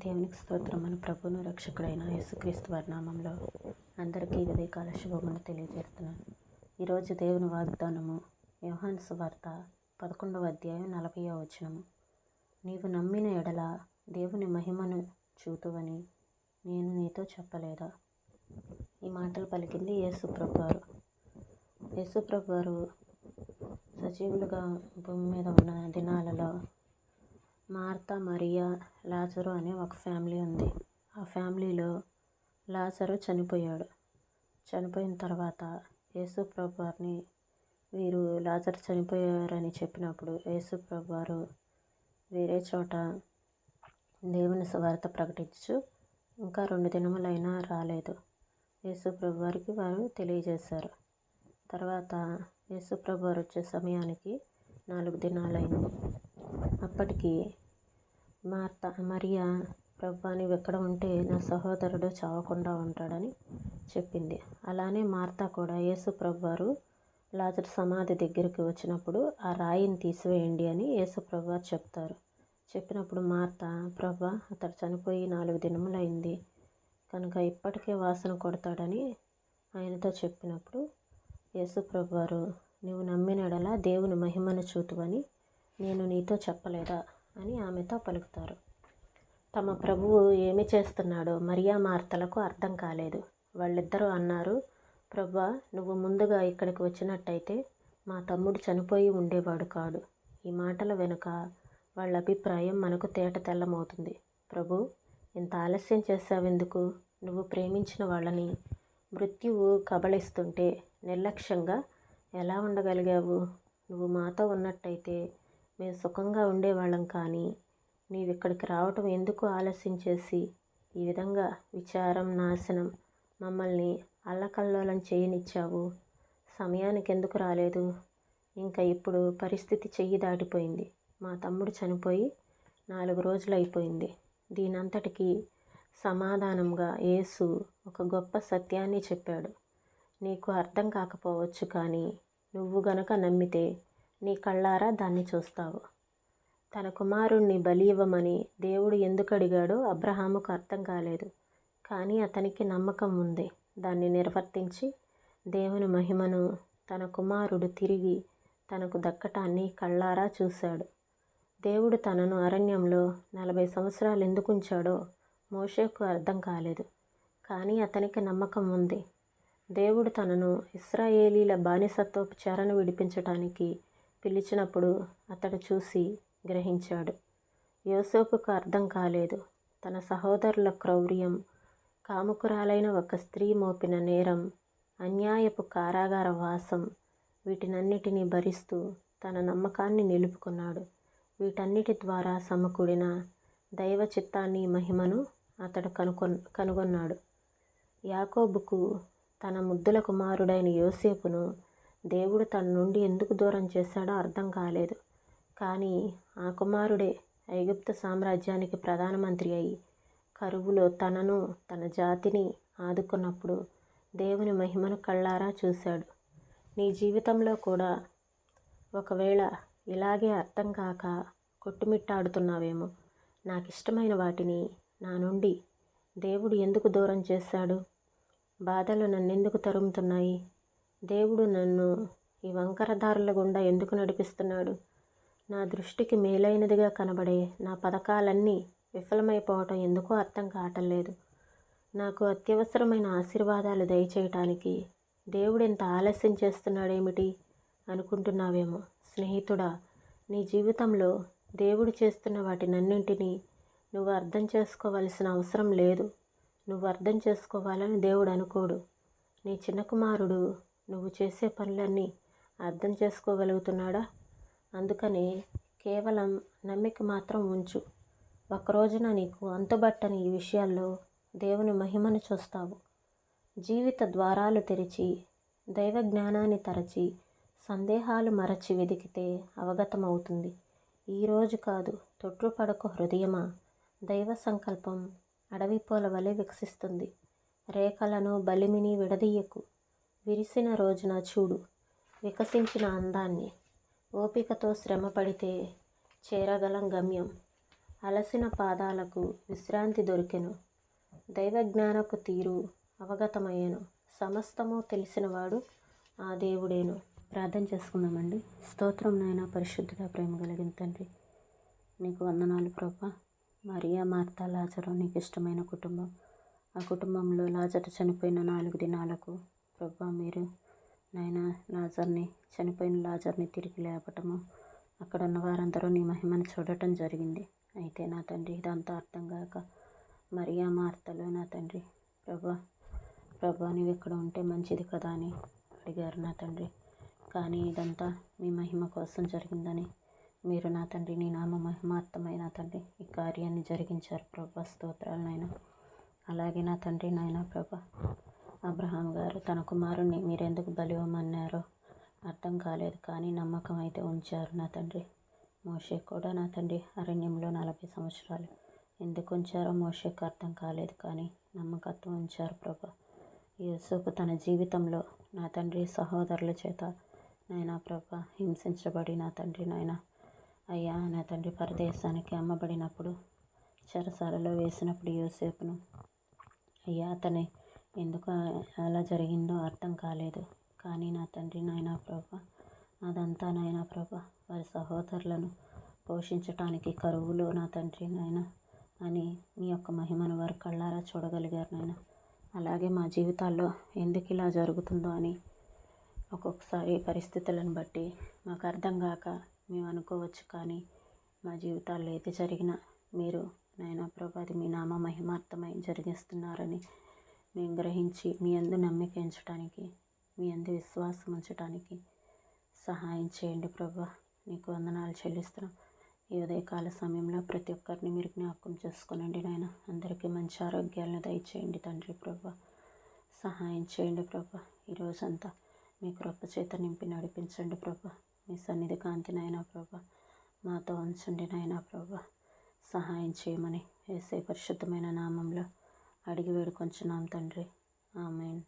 దేవునికి స్తోత్రం. మన ప్రభువును రక్షకుడైన యేసుక్రీస్తు వారి నామంలో అందరికీ ఉదయకాల శుభములు తెలియజేస్తున్నాను. ఈరోజు దేవుని వాగ్దానము యోహాను సువార్త 11వ అధ్యాయం 40వ వచనము. నీవు నమ్మిన ఎడల దేవుని మహిమను చూతువని నేను నీతో చెప్పలేదా? ఈ మాటలు పలికింది యేసుప్రభు వారు. యేసుప్రభు వారు సజీవులుగా భూమి మీద ఉన్న దినాలలో మార్తా, మరియా, లాజరు అనే ఒక ఫ్యామిలీ ఉంది. ఆ ఫ్యామిలీలో లాజరు చనిపోయాడు. చనిపోయిన తర్వాత యేసుప్రభు వారిని వీరు లాజరు చనిపోయారని చెప్పినప్పుడు యేసుప్రభు వారు వేరే చోట దేవుని సువార్త ప్రకటించు ఇంకా 2 దినములైనా రాలేదు. యేసుప్రభు వారికి వారు తెలియజేశారు. తర్వాత యేసుప్రభు వారు వచ్చే సమయానికి 4 దినాలైంది. అప్పటికి మరియా, ప్రభువా నీవు ఎక్కడ ఉంటే నా సహోదరుడు చావకుండా ఉంటాడని చెప్పింది. అలానే మార్తా కూడా యేసుప్రభు వారు లాజరు సమాధి దగ్గరికి వచ్చినప్పుడు ఆ రాయిని తీసివేయండి అని యేసుప్రభు వారు చెప్తారు. చెప్పినప్పుడు మార్తా, ప్రభువా అతడు చనిపోయి 4 దినములైంది కనుక ఇప్పటికే వాసన కొడతాడని ఆయనతో చెప్పినప్పుడు యేసుప్రభు వారు నీవు నమ్మిన ఎడల దేవుని మహిమను చూతువని నేను నీతో చెప్పలేదా అని ఆమెతో పలుకుతారు. తమ ప్రభువు ఏమి చేస్తున్నాడో మరియా, మార్తలకు అర్థం కాలేదు. వాళ్ళిద్దరూ అన్నారు, ప్రభువా నువ్వు ముందుగా ఇక్కడికి వచ్చినట్టయితే మా తమ్ముడు చనిపోయి ఉండేవాడు కాడు. ఈ మాటల వెనుక వాళ్ళ అభిప్రాయం మనకు తేట తెల్లమవుతుంది. ప్రభు, ఇంత ఆలస్యం చేశావెందుకు? నువ్వు ప్రేమించిన వాళ్ళని మృత్యువు కబళిస్తుంటే నిర్లక్ష్యంగా ఎలా ఉండగలిగావు? నువ్వు మాతో ఉన్నట్టయితే మేము సుఖంగా ఉండేవాళ్ళం, కానీ నీవిక్కడికి రావటం ఎందుకు ఆలస్యం చేసి ఈ విధంగా విచారం, నాశనం మమ్మల్ని అల్లకల్లోలం చేయనిచ్చావు? సమయానికి ఎందుకు రాలేదు? ఇంకా ఇప్పుడు పరిస్థితి చెయ్యి దాటిపోయింది. మా తమ్ముడు చనిపోయి 4 రోజులు అయిపోయింది. దీనంతటికీ సమాధానంగా యేసు ఒక గొప్ప సత్యాన్ని చెప్పాడు. నీకు అర్థం కాకపోవచ్చు, కానీ నువ్వు గనక నమ్మితే నీ కళ్ళారా దాన్ని చూస్తావు. తన కుమారుణ్ణి బలి ఇవ్వమని దేవుడు ఎందుకు అడిగాడో అబ్రహాముకు అర్థం కాలేదు, కానీ అతనికి నమ్మకం ఉంది. దాన్ని నిర్వర్తించి దేవుని మహిమను, తన కుమారుడు తిరిగి తనకు దక్కటాన్ని కళ్ళారా చూశాడు. దేవుడు తనను అరణ్యంలో 40 సంవత్సరాలు ఎందుకు ఉంచాడో మోషేకు అర్థం కాలేదు, కానీ అతనికి నమ్మకం ఉంది. దేవుడు తనను ఇశ్రాయేలీల బానిసత్వపు చెరను విడిపించటానికి పిలిచినప్పుడు అతడు చూసి గ్రహించాడు. యోసేపుకు అర్థం కాలేదు. తన సహోదరుల క్రౌర్యం, కాముకురాలైన ఒక స్త్రీ మోపిన నేరం, అన్యాయపు కారాగార వాసం, వీటినన్నిటినీ భరిస్తూ తన నమ్మకాన్ని నిలుపుకున్నాడు. వీటన్నిటి ద్వారా సమకూడిన దైవ చిత్తాన్ని, మహిమను అతడు కనుగొన్నాడు. యాకోబుకు తన ముద్దుల కుమారుడైన యోసేపును దేవుడు తన నుండి ఎందుకు దూరం చేశాడో అర్థం కాలేదు, కానీ ఆ కుమారుడే ఐగుప్తు సామ్రాజ్యానికి ప్రధానమంత్రి అయి కరువులో తనను, తన జాతిని ఆదుకున్నప్పుడు దేవుని మహిమను కళ్ళారా చూశాడు. నీ జీవితంలో కూడా ఒకవేళ ఇలాగే అర్థం కాక కొట్టుమిట్టాడుతున్నావేమో. నాకు ఇష్టమైన వాటిని నా నుండి దేవుడు ఎందుకు దూరం చేశాడు? బాధలు నన్నెందుకు తరుముతున్నాయి? దేవుడు నన్ను ఈ వంకర దారుల గుండా ఎందుకు నడిపిస్తున్నాడు? నా దృష్టికి మేలైనదిగా కనబడే నా పథకాలన్నీ విఫలమైపోవటం ఎందుకో అర్థం కావటం లేదు. నాకు అత్యవసరమైన ఆశీర్వాదాలు దయచేయటానికి దేవుడు ఇంత ఆలస్యం చేస్తున్నాడేమిటి అనుకుంటున్నావేమో. స్నేహితుడా, నీ జీవితంలో దేవుడు చేస్తున్న వాటినన్నింటినీ నువ్వు అర్థం చేసుకోవలసిన అవసరం లేదు. నువ్వు అర్థం చేసుకోవాలని దేవుడు అనుకోడు. నీ చిన్న కుమారుడు నువ్వు చేసే పనులన్నీ అర్థం చేసుకోగలుగుతున్నాడా? అందుకని కేవలం నమ్మిక మాత్రం ఉంచు. ఒకరోజున నీకు అంతుబట్టని ఈ విషయాల్లో దేవుని మహిమను చూస్తావు. జీవిత ద్వారాలు తెరిచి, దైవ జ్ఞానాన్ని తరచి, సందేహాలు మరచి వెదికితే అవగతమవుతుంది. ఈరోజు కాదు, తొట్రుపడకు హృదయమా. దైవ సంకల్పం అడవి పూల వలె వికసిస్తుంది. రేఖలను బలిమిని విడదీయకు. విరిసిన రోజున చూడు వికసించిన అందాన్ని. ఓపికతో శ్రమ పడితే చేరగలం గమ్యం. అలసిన పాదాలకు విశ్రాంతి దొరికెను. దైవజ్ఞానపు తీరు అవగతమయ్యెను. సమస్తము తెలిసినవాడు ఆ దేవుడేను. ప్రార్థన చేసుకుందామండి. స్తోత్రం నాయన, పరిశుద్ధుడా, ప్రేమ కలిగిన తండ్రి, నీకు వందనాలు ప్రభా. మరియా, మార్తా, లాజరు నీకు ఇష్టమైన కుటుంబం. ఆ కుటుంబంలో లాజరు చనిపోయిన 4 దినాలకు ప్రభా మీరు నాయన చనిపోయిన లాజర్ని తిరిగి లేపటము, అక్కడ ఉన్న వారందరూ నీ మహిమను చూడటం జరిగింది. అయితే నా తండ్రి ఇదంతా అర్థం కాక మరియా, మార్తలు నా తండ్రి ప్రభా నీవు ఇక్కడ ఉంటే మంచిది కదా అని అడిగారు నా తండ్రి. కానీ ఇదంతా మీ మహిమ కోసం జరిగిందని మీరు నా తండ్రి నీ నామ మహిమార్థమై నా తండ్రి ఈ కార్యాన్ని జరిగించారు ప్రభా. స్తోత్రాలు నాయన. అలాగే నా తండ్రి నాయన ప్రభా, అబ్రహాం గారు తన కుమారుణ్ణి మీరెందుకు బలివ్వమన్నారో అర్థం కాలేదు, కానీ నమ్మకం అయితే ఉంచారు నా తండ్రి. మోషే కూడా నా తండ్రి అరణ్యంలో 40 సంవత్సరాలు ఎందుకు ఉంచారో మోషేకు అర్థం కాలేదు, కానీ నమ్మకత్వం ఉంచారు ప్రభా. యూసుఫ్ తన జీవితంలో నా తండ్రి సహోదరుల చేత నాయనా ప్రభా హింసించబడి నా తండ్రి నాయన అయ్యా నా తండ్రి పరదేశానికి అమ్మబడినప్పుడు చెరసాలలో వేసినప్పుడు యోసేపును అయ్యా అతని ఎందుకు అలా జరిగిందో అర్థం కాలేదు, కానీ నా తండ్రి నాయనా ప్రభా అదంతా నాయనా ప్రభా వారి సహోదరులను పోషించటానికి కరువులో నా తండ్రి నాయన అని మీ యొక్క మహిమను వారు కళ్ళారా చూడగలిగారు నాయన. అలాగే మా జీవితాల్లో ఎందుకు ఇలా జరుగుతుందో అని ఒక్కొక్కసారి పరిస్థితులను బట్టి మాకు అర్థం కాక మేము అనుకోవచ్చు, కానీ మా జీవితాల్లో ఏది జరిగినా మీరు నాయనా ప్రభా అది మీ నామ మహిమార్థమై జరిగిస్తున్నారని మేము గ్రహించి మీ యందు నమ్మిక ఉంచడానికి, మీ యందు విశ్వాసం ఉంచడానికి సహాయం చేయండి ప్రభా. నీకు వందనాలు చెల్లిస్తున్నాం. ఈ ఉదయకాల సమయంలో ప్రతి ఒక్కరిని మీరు జ్ఞాపకం చేసుకోనండి నాయన. అందరికీ మంచి ఆరోగ్యాలను దయచేయండి తండ్రి ప్రభా. సహాయం చేయండి ప్రభా. ఈరోజంతా మీ కృప చేత నింపి నడిపించండి ప్రభా. మీ సన్నిధి కాంతి నాయనా ప్రభా మాతో ఉంచండి నాయనా ప్రభా. సహాయం చేయమని యేసే పరిశుద్ధమైన నామంలో అడిగి వేడుకొంచున్నాం తండ్రి. ఆమేన్.